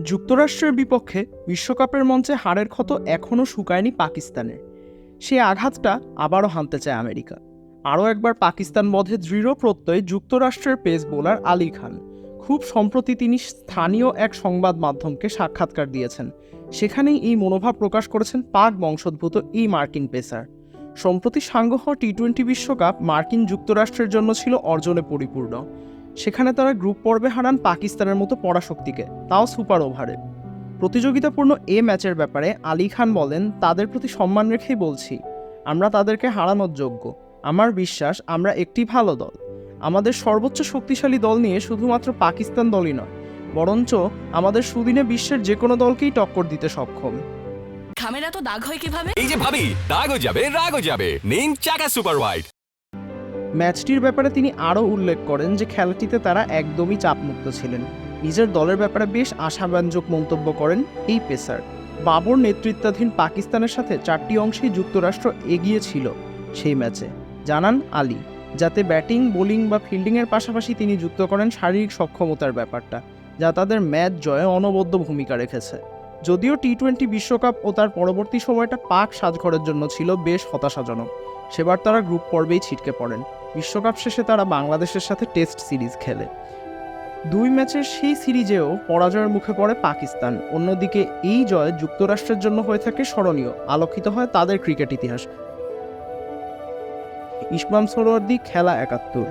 যুক্তরাষ্ট্রের বিপক্ষে বিশ্বকাপের মঞ্চে হারের ক্ষত এখনও শুকায়নি পাকিস্তানের। সেই আঘাতটা আবারও হানতে চায় আমেরিকা। আরও একবার পাকিস্তান বধে দৃঢ় প্রত্যয় যুক্তরাষ্ট্রের পেস বোলার আলী খান। খুব সম্প্রতি তিনি স্থানীয় এক সংবাদ মাধ্যমকে সাক্ষাৎকার দিয়েছেন। সেখানেই এই মনোভাব প্রকাশ করেছেন পাক বংশোদ্ভূত এই মার্কিন পেসার। সম্প্রতি সাঙ্গ হওয়া টি-20 বিশ্বকাপ মার্কিন যুক্তরাষ্ট্রের জন্য ছিল অর্জনে পরিপূর্ণ। সেখানে তারা গ্রুপ পর্বে হারান পাকিস্তানের মতো পরাশক্তিকে, তাও সুপার ওভারে। প্রতিযোগিতাপূর্ণ এ ম্যাচের ব্যাপারে আলী খান বলেন, তাদের প্রতি সম্মান রেখেই বলছি, আমরা তাদেরকে হারানোর যোগ্য। আমার বিশ্বাস আমরা একটি ভালো দল। আমাদের সর্বোচ্চ শক্তিশালী দল নিয়ে শুধুমাত্র পাকিস্তান দলই নয়, বরঞ্চ আমাদের সুদিনে বিশ্বের যে কোনো দলকেই টক্কর দিতে সক্ষম। খামের এত দাগ হয় কিভাবে? এই যে ভাবি, দাগও যাবে রাগও যাবে, নিন চাকা সুপার হোয়াইট। ম্যাচটির ব্যাপারে তিনি আরও উল্লেখ করেন যে খেলাটিতে তারা একদমই চাপমুক্ত ছিলেন। নিজের দলের ব্যাপারে বেশ আশাব্যঞ্জক মন্তব্য করেন এই পেসার। বাবর নেতৃত্বাধীন পাকিস্তানের সাথে 4টি অংশেই যুক্তরাষ্ট্র এগিয়ে ছিল সেই ম্যাচে, জানান আলী। যাতে ব্যাটিং, বোলিং বা ফিল্ডিংয়ের পাশাপাশি তিনি যুক্ত করেন শারীরিক সক্ষমতার ব্যাপারটা, যা তাদের ম্যাচ জয়ে অনবদ্য ভূমিকা রেখেছে। যদিও টি-20 বিশ্বকাপ ও তার পরবর্তী সময়টা পাক সাজঘরের জন্য ছিল বেশ হতাশাজনক। সেবার তারা গ্রুপ পর্বেই ছিটকে পড়েন। বিশ্বকাপ শেষে তারা বাংলাদেশের সাথে টেস্ট সিরিজ খেলে। 2 ম্যাচের সেই সিরিজেও পরাজয়ের মুখে পড়ে পাকিস্তান। অন্যদিকে এই জয় যুক্তরাষ্ট্রের জন্য হয়ে থাকে স্মরণীয়, আলোকিত হয় তাদের ক্রিকেট ইতিহাস। ইসমাম সরোয়ার্দী, খেলা 71।